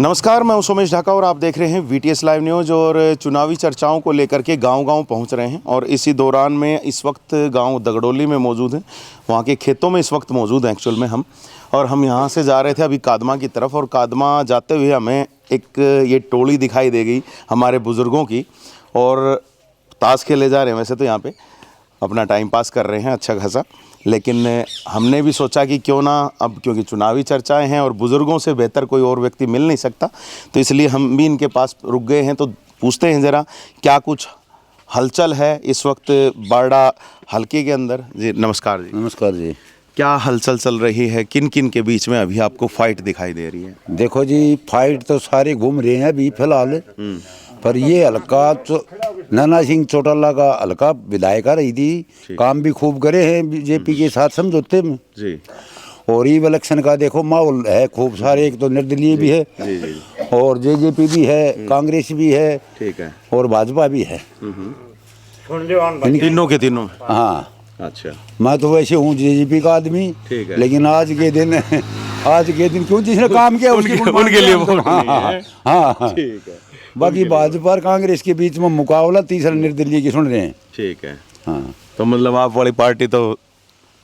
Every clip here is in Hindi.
नमस्कार, मैं सोमेश ढाका और आप देख रहे हैं वीटीएस लाइव न्यूज़। और चुनावी चर्चाओं को लेकर के गांव-गांव पहुंच रहे हैं और इसी दौरान में इस वक्त गांव दगड़ोली में मौजूद हैं। वहां के खेतों में इस वक्त मौजूद हैं एक्चुअल में हम यहां से जा रहे थे अभी कादमा की तरफ, और कादमा जाते हुए हमें एक ये टोली दिखाई दे गई हमारे बुज़ुर्गों की, और ताश खेले जा रहे हैं। वैसे तो यहाँ पे अपना टाइम पास कर रहे हैं अच्छा खासा, लेकिन हमने भी सोचा कि क्यों ना, अब क्योंकि चुनावी चर्चाएं हैं और बुज़ुर्गों से बेहतर कोई और व्यक्ति मिल नहीं सकता, तो इसलिए हम भी इनके पास रुक गए हैं। तो पूछते हैं ज़रा क्या कुछ हलचल है इस वक्त बारडा हलके के अंदर। जी नमस्कार। जी नमस्कार जी। क्या हलचल चल रही है, किन किन के बीच में अभी आपको फाइट दिखाई दे रही है? देखो जी, फाइट तो सारे घूम रहे हैं अभी फिलहाल, पर ये हल्का नैना सिंह चौटाला का हल्का विधायक रही थी, काम भी खूब करे हैं बीजेपी के साथ समझौते में जी। और ई इलेक्शन का देखो माहौल है खूब सारे, एक तो निर्दलीय भी है जी जी और जेजेपी भी है, कांग्रेस भी है, ठीक है, और भाजपा भी है, तीनों के तीनों। हाँ। अच्छा, मैं तो वैसे हूँ जेजेपी का आदमी, ठीक है, लेकिन आज के दिन क्यों जिसने काम किया उनके लिए वोट नहीं है। हाँ, ठीक है। बाकी भाजपा और कांग्रेस के बीच में मुकाबला तीसरा निर्दलीय की सुन रहे हैं। ठीक है, हाँ, तो मतलब आप वाली पार्टी तो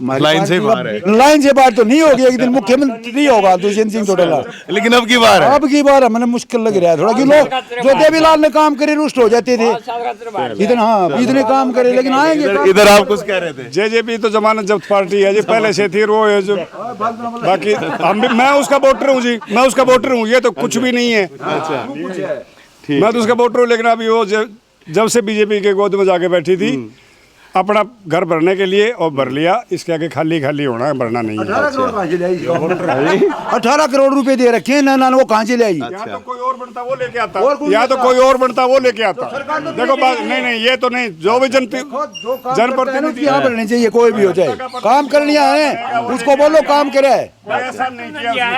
लाइन से बाहर है। लाइन से बाहर तो नहीं होगी, एक दिन मुख्यमंत्री होगा दुष्यंत सिंह चौटाला, लेकिन अब की बार है। अब की बार हमें मुश्किल लग रहा है थोड़ा, कि लोग जो देवीलाल ने काम करे रुष्ट हो जाते थे इतना, हाँ इतने काम करे, लेकिन आएंगे। इधर आप कुछ कह रहे थे? जेजेपी तो जमानत जब्त पार्टी है जी, पहले से थी वो है जो, बाकी हम भी, मैं उसका वोटर हूँ जी, मैं उसका वोटर हूँ, ये तो कुछ भी नहीं है। अच्छा, मैं तो उसका वोटर हूँ, लेकिन अभी वो जब से बीजेपी के गोद में जाके बैठी थी अपना घर भरने के लिए, और भर लिया, इसके आगे खाली खाली होना है, भरना नहीं है। 18 करोड़ रुपए दे रखे हैं ना, वो कहाँ से ले आई? या तो कोई और बनता वो लेके आता, या तो कोई और बनता वो लेके आता। देखो बात नहीं, ये तो नहीं, जो भी जनप्रतिनिधि यहाँ बनने चाहिए, कोई भी हो जाए, काम करनिया है उसको बोलो काम करे। ऐसा नहीं किया।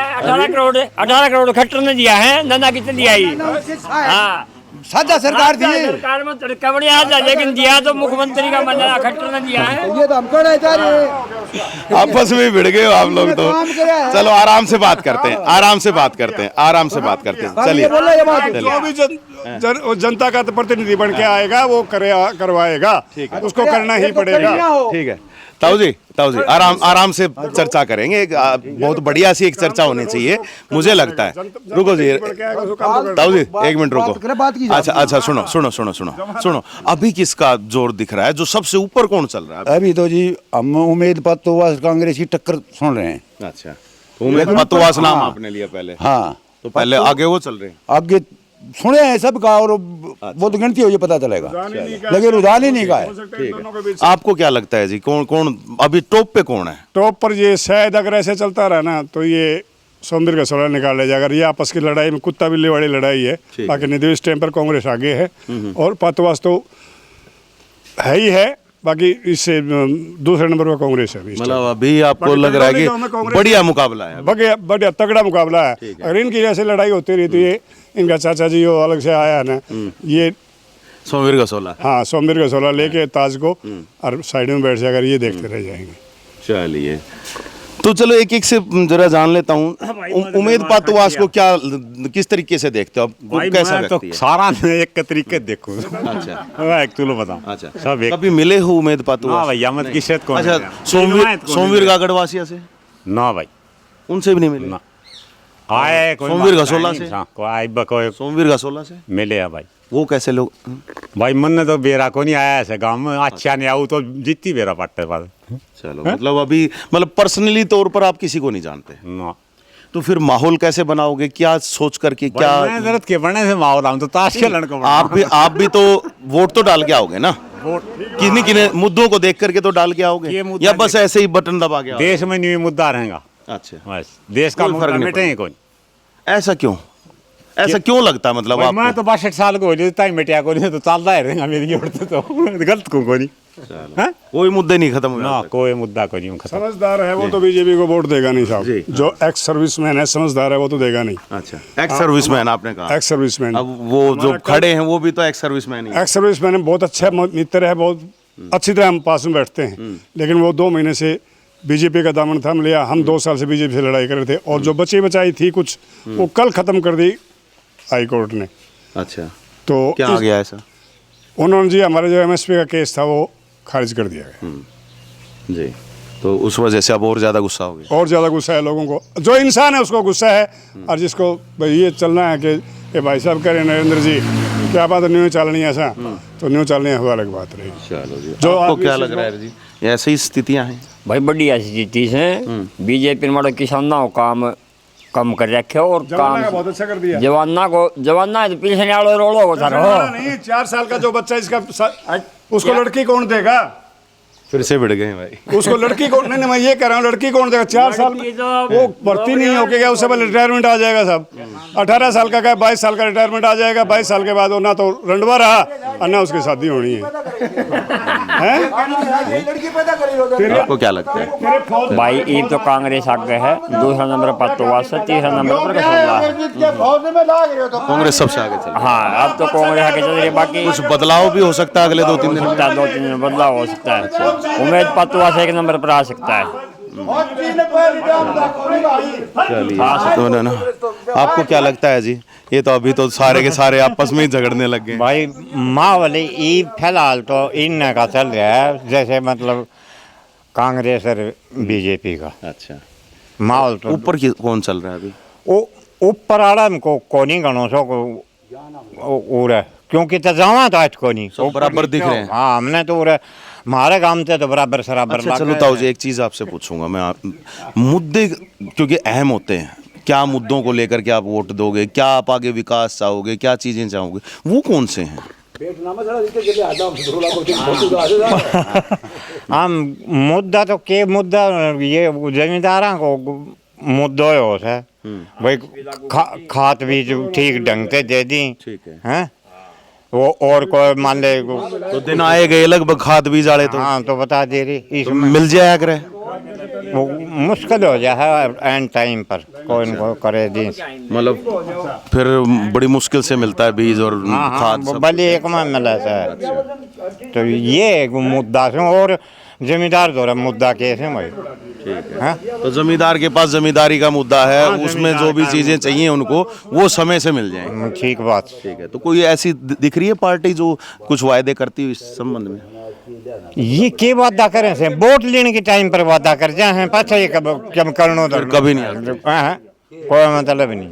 18 करोड़ खट्टर ने दिया है, नंदा कितने दिया ही? हाँ, साझा सरकार दी, सरकार में कवड़िया था, लेकिन दिया तो मुख्यमंत्री का मंडल खट्टर ने दिया है। ये तो हम कर रहे आपस में भिड़ गए हो आप लोग तो। चलो आराम से बात करते हैं, आराम से बात करते हैं, चलिए। जो भी जनता का प्रतिनिधि बन के आएगा वो करवाएगा, उसको करना ही पड़ेगा। ठीक है ताऊ जी, आराम से चर्चा करेंगे। बहुत बढ़िया सी एक चर्चा होनी चाहिए मुझे लगता है। रुको जी ताऊ जी, एक मिनट रुको। अच्छा सुनो, अभी किसका जोर दिख रहा है, जो सबसे ऊपर कौन चल रहा है? अभी तो जी हम उम्मीद पत्तोवास कांग्रेस की टक्कर सुन रहे हैं। अच्छा, उम्मीद पत्तोवास नाम आपने लिया पहले? हाँ, तो पहले आगे वो चल रहे हैं, आगे सुने हैं सबका, और वो तो गिनती हो ये पता चलेगा, लेकिन रुझान ही नहीं का है। आपको क्या लगता है जी, कौन अभी टॉप पे कौन है? टॉप पर ये शायद अगर ऐसे चलता रहा ना तो ये सोमवीर घसोला निकाल ले जाएगा। ये आपस की लड़ाई में कुत्ता बिल्ली वाली लड़ाई है, बाकी नहीं इस टाइम पर कांग्रेस आगे है और पतवास तो है ही है, बाकी इससे दूसरे नंबर पर कांग्रेस है। मतलब अभी आपको लग रहा है कि बढ़िया मुकाबला है, बढ़िया तगड़ा मुकाबला है। अगर इनकी जैसे लड़ाई होती रही तो ये इनका चाचा जी वो अलग से आया है ना, ये सोमवीर घसोला, हाँ सोमवीर घसोला लेके ताज को और साइड में बैठ जाकर ये देखते रह जाएंगे। चलिए, तो चलो एक एक से जरा जान लेता हूँ। उम्मीद पत्तवास को क्या किस तरीके से देखते हो आप? कैसा मैं तो व्यक्ति है? सारा एक के तरीके देखूं। अच्छा, मैं एक तुलो बताऊं। अच्छा, सब एक कभी मिले हो उम्मीद पत्तवास? ना भैया, मत की शेत कौन? अच्छा, सोमवीर गागड़वासिया से? ना भाई, उनसे भी नहीं मिले? ना आए कोई सोमवीर घसोला से? कोई आई कोई सोमवीर घसोला से मिले है भाई। वो कैसे लोग? भाई मन ने तो बेरा को नहीं आया ऐसे गांव में, अच्छा नहीं आऊ तो जीती बेरा पट्टे बाद। चलो, मतलब अभी पर्सनली तौर पर आप किसी को नहीं जानते, ना तो फिर माहौल कैसे बनाओगे, क्या सोच करके? क्या जरूरत के बनने से माहौल हम तो ताश खेलन को आप भी तो वोट तो डाल के आओगे ना, किन्हीं किन्हीं मुद्दों को देख करके तो डाल के आओगे, या बस ऐसे ही बटन दबा के? देश में न्यू मुद्दा रहेगा। अच्छा, बस देश का कोई फर्क नहीं मिटे कौन? ऐसा क्यों लगता, मतलब आप? मैं तो 62 साल को हो मिटिया को नहीं तो चलता है रहेगा मेरी तो गलत को नहीं, कोई मुद्दे नहीं खत्म हुए ना, कोई मुद्दा को नहीं खत्म। समझदार है वो तो बीजेपी को वोट देगा नहीं साहब, जो एक्स सर्विसमैन है समझदार है वो तो देगा नहीं। अच्छा, एक्स सर्विसमैन आपने कहा? एक्स सर्विसमैन, अब वो जो खड़े हैं वो भी तो एक्स सर्विसमैन ही? एक्स सर्विसमैन है, बहुत अच्छा मित्र है, बहुत अच्छी तरह हम पास में बैठते हैं, लेकिन वो 2 महीने से बीजेपी का दामन थाम लिया। हम 2 साल से बीजेपी से लड़ाई कर रहे थे, और जो बची बचाई थी कुछ वो कल खत्म कर दी हाई कोर्ट ने। अच्छा, तो क्या आ गया ऐसा? उन्होंने जी हमारे जो एमएसपी का केस था वो खारिज कर दिया गया। जी, तो उस वजह से अब और ज़्यादा गुस्सा हो गया। और ज़्यादा गुस्सा है लोगों को, जो इंसान है उसको गुस्सा है, और जिसको भाई ये चलना है कि ये भाई साहब करें नरेंद्र जी क्या बात है, न्यू चलनी है ऐसा, तो न्यू चलनी है वो अलग बात रहेगी। चलो जी, जो आपको आदमी क्या से लग रहा है जी, ऐसी स्थितियाँ हैं? भाई बढ़िया स्थिति है। बीजेपी ने किसानों को काम कम कर रखे और जवाना का काम बहुत अच्छा कर दिया। जवाना है तो पीछे वाले रोड़ो को सर जवाना नहीं, 4 साल का जो बच्चा इसका उसको लड़की कौन देगा? फिर से बढ़ गए भाई। उसको लड़की कौन, नहीं मैं ये कह रहा हूँ, लड़की कौन देगा? 4 साल में वो भर्ती नहीं होके गया, उससे पहले रिटायरमेंट आ जाएगा सब। 18 साल का 22 साल का रिटायरमेंट आ जाएगा। 22 साल के बाद वो ना तो रंडवा रहा और ना उसकी शादी होनी है। आपको क्या लगता है? भाई एक तो कांग्रेस आगे है, दूसरा नंबर पर तो वास है, तीसरा नंबर पर कसौला है। कांग्रेस सबसे आगे चल। हाँ अब तो कांग्रेस आगे चल रही है। बाकी कुछ बदलाव भी हो सकता है अगले 2-3 दिन में। 2-3 दिन में बदलाव हो सकता है। उम्मीद पतवा से 1 नंबर पर आ सकता है। चलिए, तो ना आपको क्या लगता है जी? ये तो अभी तो सारे के सारे आपस में ही झगड़ने लग गए। भाई माहौल ये फिलहाल तो इन का चल रहा है, जैसे मतलब कांग्रेस और बीजेपी का अच्छा, माहौल तो ऊपर कौन चल रहा है अभी? ऊपर आड़ा को नहीं गणों सो को उरे, क्योंकि तो जावा तो आज को नहीं सब बराबर दिख रहे हैं। हाँ हमने तो उरे हमारे गांव से तो बराबर सराबर अच्छा चलो ताऊ जी, एक चीज़ आपसे पूछूंगा मैं, मुद्दे क्योंकि अहम होते हैं, क्या मुद्दों को लेकर के आप वोट दोगे, क्या आप आगे विकास चाहोगे, क्या चीज़ें चाहोगे, वो कौन से हैं? हम मुद्दा तो के मुद्दा ये जमींदारा को मुद्दा हो है भाई, खाद बीज ठीक ढंग से दे दी, ठीक है, हैं वो और कोई मान ले तो दिन आए गए लगभग खाद बीज आड़े तो हाँ तो बता दे रही तो इसमें मिल जाया करे। वो मुश्किल हो जाए एंड टाइम पर कोई न कोई करे दी। मतलब फिर बड़ी मुश्किल से मिलता है बीज और खाद सब। भले एक में मिला है। तो ये एक मुद्दा से और जमींदार द्वारा मुद्दा कैसे भाई, ठीक है, तो जमींदार के पास जमींदारी का मुद्दा है, उसमें जो भी चीजें चाहिए उनको वो समय से मिल जाएंगी। ठीक बात। ठीक है, तो कोई ऐसी दिख रही है पार्टी जो कुछ वायदे करती है इस संबंध में? ये के वादा करें से वोट लेने के टाइम पर वादा कर जाए हैं, पाछा ये कब करनो तो कभी नहीं आता। कोई मतलब नहीं,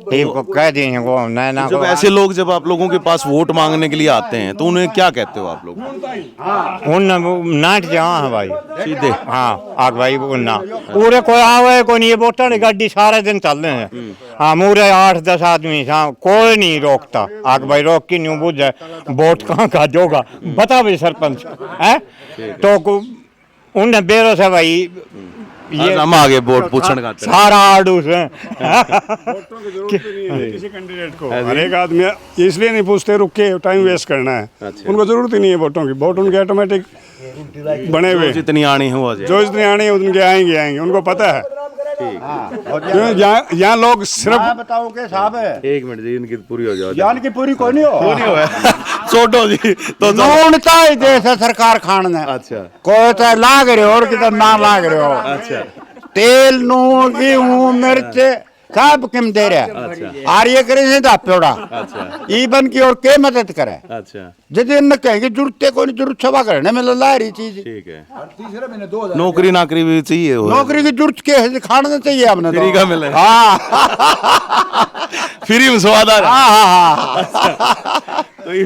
ठीक को कह दिए हैं वो नैना जब ऐसे लोग जब आप लोगों के पास वोट मांगने के लिए आते हैं तो उन्हें क्या कहते हो आप लोग? उन नाट जहाँ है भाई सीधे हाँ आग भाई उन्ना पूरे कोई आवे कोई नहीं, ये वोटा ने गाड़ी सारे दिन चल रहे हैं। हाँ मूरे 8-10 आदमी हाँ कोई नहीं रोकता, आग भाई रोक की नहीं बुझ जाए वोट कहाँ का जोगा बता भाई सरपंच है तो उन्हें बेरो से भाई ये हम आगे वोट पूछने का सारा आडूस है। किसी कैंडिडेट को हर एक आदमी इसलिए नहीं पूछते रुक के टाइम वेस्ट करना है। अच्छा। उनको जरूरत ही नहीं है वोटों की, वोट उनके ऑटोमेटिक बने हुए, जितनी आनी हो आ जाए। जो जितने आने उनके आएंगे उनको पता है। यहाँ लोग सिर्फ बताओ के साहब है 1 मिनट जी, इनकी पूरी हो जाओ। जान की पूरी कोई नहीं हो नहीं हुआ छोटो जी तो नूनता ही देश है सरकार खान है। अच्छा कोई तो लाग रहे हो और किधर ना लाग रहे हो। अच्छा तेल नून गेहूं मिर्च सब किम दे रहे आर्य करे से दापेड़ा अच्छा ईबन की और के मदद करे अच्छा जितने न कहेंगे जरूरत कोई नहीं, जरूरत सभा करने में ला रही चीज। ठीक है, नौकरी नाकरी भी चाहिए हो। नौकरी की जरूरत के है खाना चाहिए आपने फ्री का मिले। हाँ फ्री में स्वाद आ रहा है। हाँ तो ये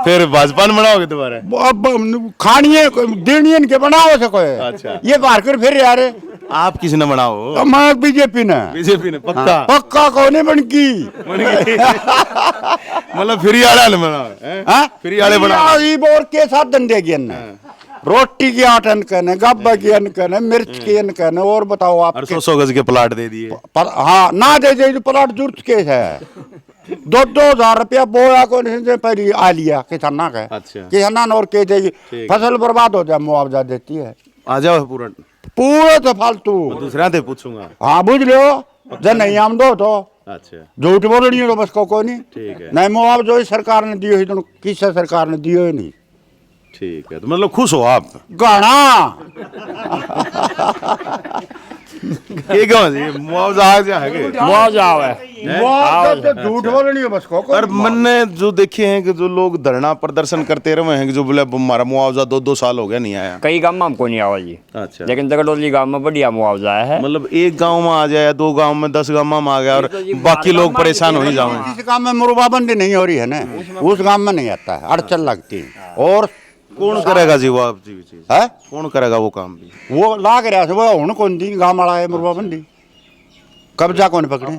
फिर भाजपा में बनाओगे दोबारा? अब खानिए देनी इनके बनाओ से कोई अच्छा। ये बार कर फिर यार आप किसी ने बनाओ? मैं बीजेपी ने बीजेपी ने पक्का पक्का कौन बन की मतलब फ्री आड़ा ने बनाओ? फ्री आड़े बनाओ ये बोर के साथ धंधे की अन्ना रोटी की आटन करने गब्बा की अन्न करने मिर्च की अन्न करने और बताओ आप 100 गज के प्लाट दे दिए। हाँ ना दे दे प्लाट जरूरत के है 2,000 रुपया बोया को पहले आ लिया किसाना का। अच्छा। किसान और के देगी फसल बर्बाद हो जाए मुआवजा देती है। आ जाओ पूरा पूरे तो फालतू दूसरा से पूछूंगा। हाँ बुझ लो जब नहीं आम दो तो अच्छा झूठ बोल रही हो बस को कोई नहीं। ठीक है, नहीं मुआवजा सरकार ने दियो ही तो किस सरकार ने दियो ही नहीं। ठीक है, तो मतलब खुश हो आप? गाना ये क्यों जी मुआवजा आ जाएगा मुआवजा है झूठ बोलनी है बस को और मैंने जो देखे हैं कि जो लोग धरना प्रदर्शन करते रहे हैं कि जो बोले हमारा मुआवजा 2-2 साल हो गया नहीं आया। कई गांव में हमको नहीं आवा जी, अच्छा लेकिन दगड़ोली गांव में बढ़िया मुआवजा है। मतलब एक गांव में आ जाए 2 गांव में 10 गांव में आ गया और बाकी लोग परेशान हो ही जाओ। इस गांव में मुरबाबंदी नहीं हो रही है ना, उस गांव में नहीं आता है, अड़चन लगती है। और कौन करेगा जी वो आप जी चीज है कौन करेगा वो काम भी? वो लाग रहा है वो हुन कौन दिन गांव वाला है मुरबाबंदी कब्जा कौन पकड़े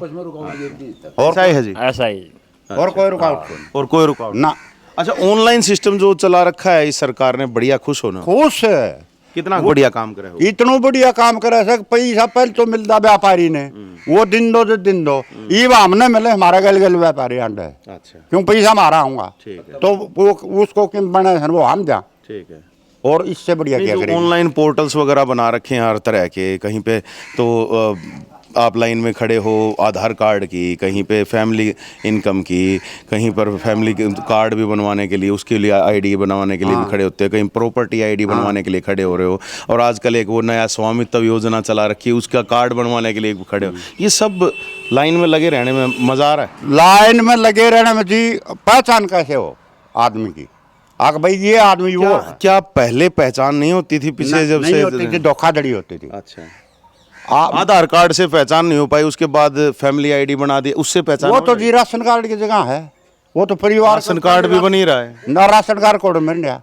और ऐसा ही है जी ऐसा ही और कोई रुकावट कौन और कोई रुकावट ना। अच्छा ऑनलाइन सिस्टम जो चला रखा है इस सरकार ने बढ़िया खुश होना खुश है कितना बढ़िया काम करे हो इतनो बढ़िया काम करे सक पैसा पहले तो मिलता व्यापारी ने वो दिन दो जो दिन दो ये हमने मिले हमारा गल गल व्यापारी अंडे अच्छा क्यों पैसा हमारा होगा ठीक है तो वो उसको क्यों बने वो हम जा ठीक है। और इससे बढ़िया क्या करेंगे। ऑनलाइन पोर्टल्स वगैरह बना रखे हैं हर तरह के कहीं पे तो आप लाइन में खड़े हो आधार कार्ड की कहीं पे फैमिली इनकम की कहीं पर फैमिली कार्ड भी बनवाने के लिए उसके लिए आईडी बनवाने के लिए भी खड़े होते हैं कहीं प्रॉपर्टी आईडी बनवाने के लिए खड़े हो रहे हो और आजकल एक वो नया स्वामित्व योजना चला रखी है उसका कार्ड बनवाने के लिए भी खड़े हो। ये सब लाइन में लगे रहने में मजा आ रहा है। लाइन में लगे रहने में जी पहचान कैसे हो आदमी की आग भाई ये आदमी वो है। क्या पहले पहचान नहीं होती थी पिछले जब नहीं से होती थी, धोखाधड़ी होती थी। अच्छा आधार कार्ड से पहचान नहीं हो पाई उसके बाद फैमिली आईडी बना दी उससे पहचान वो हो तो गई। जी राशन कार्ड की जगह है वो तो परिवार राशन कार्ड भी बन ही रहा है ना राशन कार्ड कोड मिल गया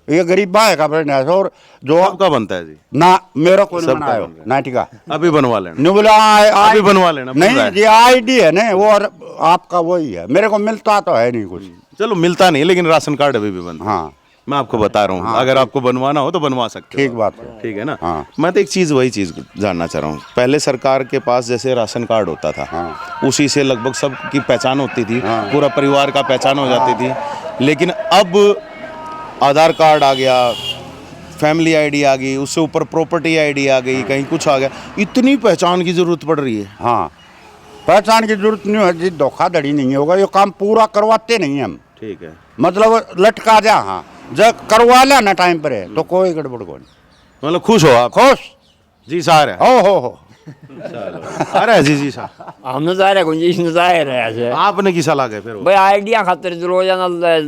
ये गरीब भाई का बन गया और जो सबका बनता है जी ना मेरा कोई सबका बनायो बन गया। ना ठीक है अभी बनवा लेना नहीं बोला अभी बनवा लेना पूरा नहीं है। ये आईडी है ना वो और आपका वही है मेरे को मिलता तो है नहीं कुछ। चलो मिलता नहीं लेकिन राशन कार्ड अभी भी बनता है। हाँ मैं आपको बता रहा हूँ अगर आपको बनवाना हो तो बनवा सकते हो ठीक बात है। ठीक है ना। हाँ। मैं तो एक चीज़ वही चीज़ जानना चाह रहा हूँ पहले सरकार के पास जैसे राशन कार्ड होता था उसी से लगभग सबकी पहचान होती थी पूरा परिवार का पहचान हो जाती थी लेकिन अब आधार कार्ड आ गया फैमिली आईडी आ गई उससे ऊपर प्रॉपर्टी आईडी आ गई कहीं कुछ आ गया इतनी पहचान की ज़रूरत पड़ रही है। हाँ पहचान की जरूरत नहीं है जी धोखाधड़ी नहीं होगा ये काम पूरा करवाते नहीं हम ठीक है मतलब लटका जा। हाँ जब करवा ले ना टाइम पर है तो कोई गड़बड़ को नहीं। मतलब खुश हो आप खुश जी सार है हो आ रहा है जी साहब हमने जाहिर गुंजीश ने जाहिर है ऐसे आपने की सलाह है फिर भाई आइडिया खातिर रोजाना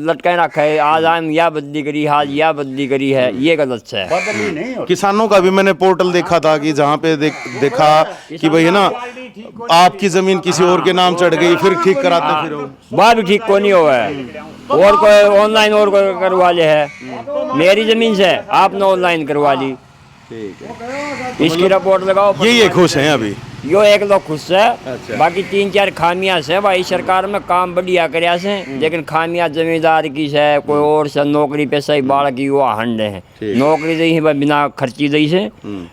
लटकाए रखा है आज हम या बदली करी आज या बदली करी है ये गलत है। बदली नहीं होती। किसानों का भी मैंने पोर्टल देखा था कि जहाँ पे देखा कि भाई है ना आपकी जमीन किसी और के नाम चढ़ गई फिर ठीक कराते फिर बात भी ठीक को नहीं हुआ है और कोई ऑनलाइन और कोई करवा ले है मेरी जमीन से आपने ऑनलाइन करवा ली इसकी रिपोर्ट लगाओ ये खुश हैं अभी यो एक लोग खुश है बाकी 3-4 खामियां से भाई सरकार में काम बढ़िया करया से लेकिन खामियां जमींदार की से कोई और से नौकरी पे सही बाढ़ की वो हंडे हैं नौकरी दी है बिना खर्ची दी से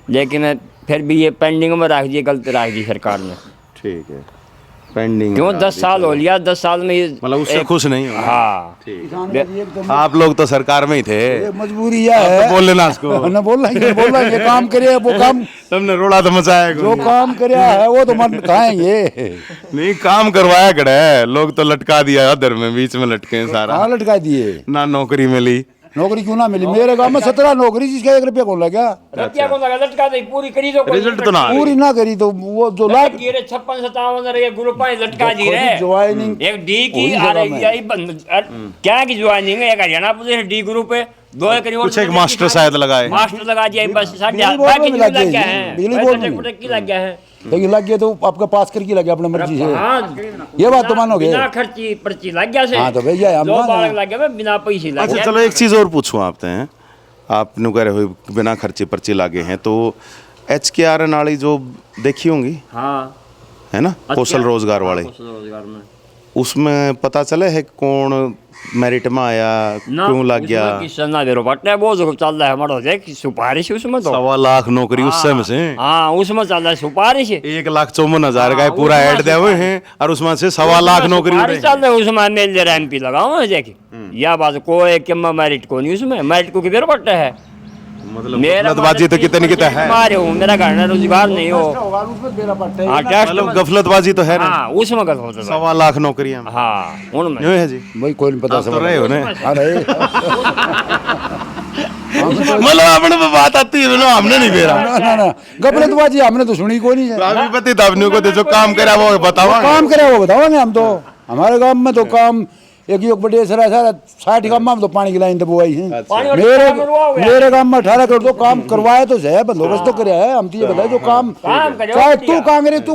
लेकिन फिर भी ये पेंडिंग में रख दी गलत रख दी सरकार ने। ठीक है पेंडिंग क्यों 10 साल हो लिया 10 साल में मतलब उससे खुश नहीं हो। हाँ आप लोग तो सरकार में ही थे मजबूरी यह है बोल लेना उसको न बोलेंगे काम करे वो काम तुमने रोड़ा तो मचाया जो काम करे है वो तो मन खाएंगे नहीं काम करवाया कड़ा है लोग तो लटका दिया अदर में बीच में लटके हैं सारा कहाँ लटका दिए ना नौकरी मिली नौकरी क्यों ना मिली मेरे गांव में 17 नौकरी जिसका 1 रुपया कौन लगा रुपया को लगा लटका दे पूरी करी तो रिजल्ट तो ना आ पूरी ना करी तो वो जो लाख 56-57 रे ग्रुप में लटका दी रे ज्वाइनिंग एक डी की आ रही है क्या की ज्वाइनिंग है एक हरियाणा पुलिस डी ग्रुप है 2 एकड़ कुछ एक मास्टर शायद लगाए मास्टर लगा दिया बस बिजली बोर्ड बाकी में लग लग गया गया है बिजली बोर्ड में पटक की लग गया है लेकिन लग गया तो आपका पास करके लग गया अपने मर्जी से हाँ ये बात तो मानोगे बिना खर्ची पर्ची लग गया से हाँ तो भैया हम दो मान बार रहे हैं। लग गया बिना पैसे लग अच्छा गया चलो एक चीज़ और पूछूं आपसे हैं आपने कह रहे हो बिना खर्चे पर्चे लागे हैं तो HKR नाली जो देखी होंगी हाँ है ना कौशल रोजगार वाले रोजगार में उसमें पता चले है कौन मेरिट में आया क्यों लग गया किसना बेरो पटना वो जो चल रहा है हमारा देख सुपारिश उसमें तो 1.25 लाख नौकरी उससे में से हाँ उसमें चल रहा है सुपारिश 1,54,000 का पूरा ऐड दे हुए हैं और उसमें से 1.25 लाख नौकरी उड़े हैं। चल रहा है उसमें मेल जरा MP लगाओ देखिए यह बात कोई कि मेरिट को नहीं उसमें मेरिट को किधर पड़ता है मतलब गफलतबाजी तो कितने कितने है मारे हूँ मेरा घर में रोजगार नहीं हो हाँ टेस्ट मतलब गफलतबाजी तो है ना हाँ उसमें गलत होता है 1.25 लाख नौकरियां हाँ उनमें यूं है जी भाई कोई नहीं पता आप तो रहे हो ना अरे मतलब अपने पे बात आती है ना, हमने नहीं फेरा। ना गपलतबाजी हमने तो सुनी को नहीं है। अभी पति दावनियों को जो काम करा वो बताओ। काम करे वो बताओगे हम तो। हमारे गांव में तो काम एक योग बड़े सारा 60 गांव में हम तो पानी की लाइन दबवाई है। मेरे गांव में 18 करोड़ तो काम करवाए तो है, बंदोबस्त तो कराया है। हम तो ये बताए जो काम चाहे तू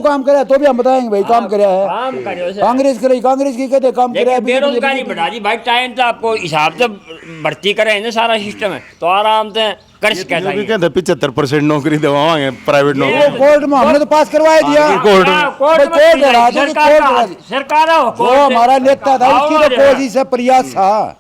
काम करे तो भी हम बताएंगे भाई काम कराया है। कांग्रेस करे, कांग्रेस की कहते काम कराया। बेरोजगारी बढ़ा दी भाई, टाइम तो आपको हिसाब से भर्ती करे ना, सारा सिस्टम है तो आराम से कर सकते जो भी कहते 75% नौकरी दवाएंगे प्राइवेट नौकरी। कोर्ट में हमने तो पास करवाया दिया। कोर्ट सरकार वो हमारा नेता था, उसकी तो कोशिश है, प्रयास था,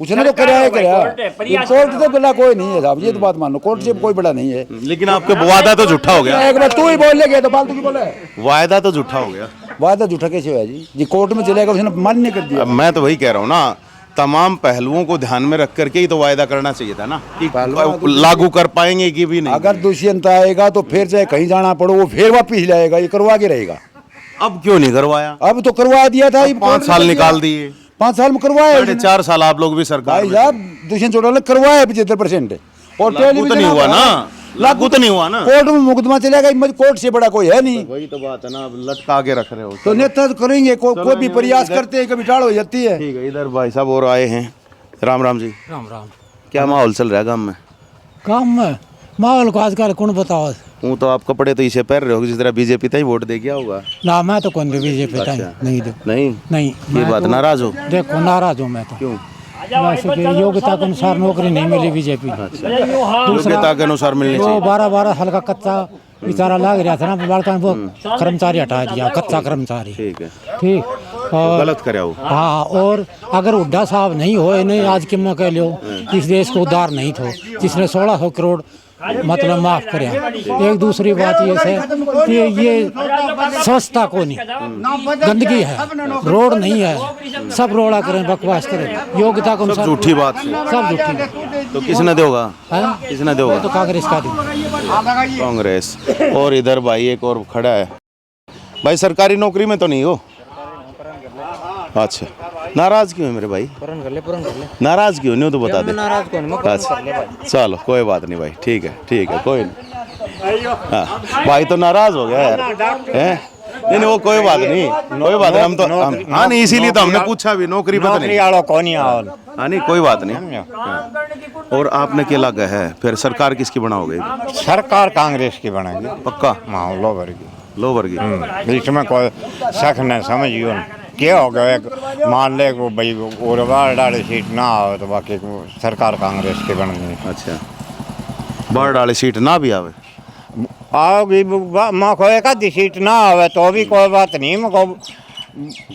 उसने तो कराया। कोर्ट तो बड़ा कोई नहीं है साहब, ये तो बात मान लो, कोर्ट से कोई बड़ा नहीं है। लेकिन आपके वादा तो झूठा हो गया। एक बार तू ही बोल ले गया तो फालतू की बोले। वायदा तो झूठा हो गया। वादा झूठा कैसे हुआ जी? कोर्ट में चलेगा, उसने मान्य कर दिया। अब मैं तो वही कह रहा हूँ ना, तमाम पहलुओं को ध्यान में रख करके ही तो वायदा करना चाहिए था ना कि लागू कर पाएंगे कि भी नहीं। अगर दुष्यंत आएगा तो फिर चाहे कहीं जाना पड़ो वो फिर वापिस लाएगा, ये करवा के रहेगा। अब क्यों नहीं करवाया? अब तो करवा दिया था, 5 साल निकाल दिए। 5 साल में करवाया। 4.5 साल आप लोग भी सरकार भाई साहब दुष्यंत चौटाला करवाया 75%। और लागू तो नहीं हुआ ना, लागू तो नहीं हुआ ना। कोर्ट में मुकदमा चलेगा, कोर्ट से बड़ा कोई है नहीं। वही तो बात है ना, अब लटका के रख रहे हो। तो नेता तो करेंगे, कोई भी प्रयास करते हैं, कभी टाड़ हो जाती है। ठीक है, इधर भाई साहब और आए हैं। राम राम जी। राम राम। क्या माहौल चल रहा है गाँव में? काम में माहौल को आजकल कौन बताओ। हूँ तो आप कपड़े तो इसे पहन रहे हो जिस तरह बीजेपी था ही वोट दे गया होगा। ना मैं तो कौन बीजेपी था नहीं दो नहीं नहीं। ये मैं बात तो- नाराज हो? देखो नाराज हूँ मैं तो। क्यों? वैसे कि योग्यता के अनुसार नौकरी नहीं मिली बीजेपी। योग्यता के अनुसार मिलनी वो चाहिए। 12 हल्का कच्चा बेचारा लग रहा था ना बालका, वो कर्मचारी हटा दिया, कच्चा कर्मचारी। ठीक है, ठीक। और गलत करे हो। हाँ, और अगर हुड्डा साहब नहीं होए नहीं आज के मैं कह लो इस देश को उद्धार नहीं थो, जिसने 1600 करोड़ मतलब माफ करे। एक दूसरी बात ये है कि ये स्वच्छता को नहीं, गंदगी है, रोड नहीं है, सब रोड़ा करें, बकवास करें, योग्यता को सब झूठी बात है। सब झूठी। तो किसने दोगा? हाँ? किसने दोगा? तो कांग्रेस का दी। कांग्रेस। और इधर भाई एक और खड़ा है। भाई सरकारी नौकरी में तो नहीं हो? अच्छा, नाराज क्यों है मेरे भाई? नाराज क्यों नहीं हो तो बता दे। अच्छा चलो कोई बात नहीं भाई, ठीक है कोई नहीं। हाँ भाई तो नाराज हो गया यार, हैं? नहीं वो कोई बात नहीं, हम तो हाँ नहीं इसीलिए तो हमने पूछा भी, नौकरी पता नहीं। हाँ नहीं कोई बात नहीं। और आपने क्या लगा है फिर सरकार किसकी बनाओगे? सरकार कांग्रेस की बनेगी पक्का? हाँ, लोवर की। बीच में कोई शक न समझियो न। क्या हो गया, एक मान ले को भाई और डाले सीट ना आवे तो बाकी सरकार कांग्रेस की बनेगी। अच्छा, बाढ़ डाले सीट ना भी आवे? आओगी माँ को एक आधी सीट ना आवे तो भी कोई बात नहीं, मको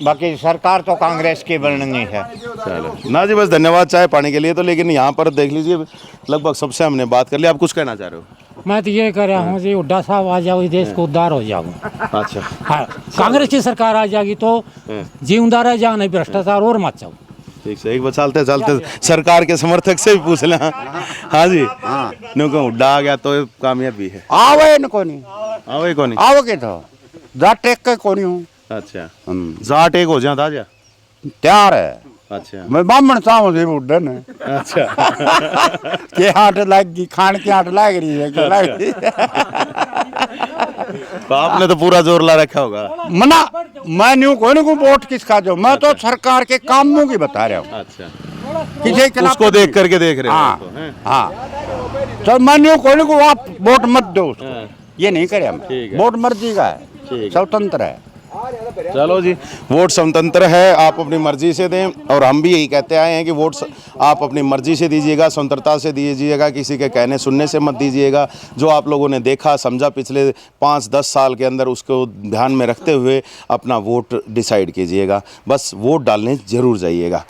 बाकी सरकार तो कांग्रेस की बननी है। चलो ना जी, बस धन्यवाद चाय पानी के लिए। तो लेकिन यहाँ पर देख लीजिए लगभग सबसे हमने बात कर लिया। आप कुछ कहना चाह रहे हो? मैं तो ये कह रहा हूँ जी हुड्डा साहब आ जाओ, इस देश को उद्धार हो जाओ। अच्छा, हाँ, कांग्रेस की सरकार आ जाएगी तो जीवनदार रह जाओ, नहीं भ्रष्टाचार और मत जाओ। ठीक से एक बार चलते सरकार के समर्थक से भी पूछ लें। हाँ जी, नो हुड्डा आ गया तो कामयाबी है। आवे न कोनी, आवे कौन? आवे के तो जाट टेक के कोनी हूँ। अच्छा, जाट एक हो जाता जा तैयार है। अच्छा, मैं बामण चाहूँ से उड्डन है। अच्छा के हाट लागी, खान की हाट लाग रही है के लाग रही है। तो आपने तो पूरा जोर ला रखा होगा। मना मैं न्यू कोई को वोट किसका जो, मैं तो सरकार के कामों की बता रहा हूँ। अच्छा, किसी के उसको देख करके देख रहे हो? हाँ हाँ, तो मैं न्यू कोई को आप वोट मत दो उसको, ये नहीं करे हम। ठीक है। वोट मर्जी का है, स्वतंत्र है। चलो जी, वोट स्वतंत्र है, आप अपनी मर्जी से दें। और हम भी यही कहते आए हैं कि वोट आप अपनी मर्जी से दीजिएगा, स्वतंत्रता से दीजिएगा, किसी के कहने सुनने से मत दीजिएगा। जो आप लोगों ने देखा समझा पिछले 5-10 साल के अंदर, उसको ध्यान में रखते हुए अपना वोट डिसाइड कीजिएगा। बस वोट डालने ज़रूर जाइएगा।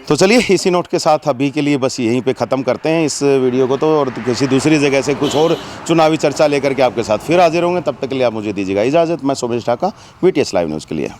तो चलिए इसी नोट के साथ अभी के लिए बस यहीं पे ख़त्म करते हैं इस वीडियो को। तो और किसी दूसरी जगह से कुछ और चुनावी चर्चा लेकर के आपके साथ फिर हाजिर होंगे। तब तक के लिए आप मुझे दीजिएगा इजाज़त। मैं Somesh Dhaka, VTS live news के लिए।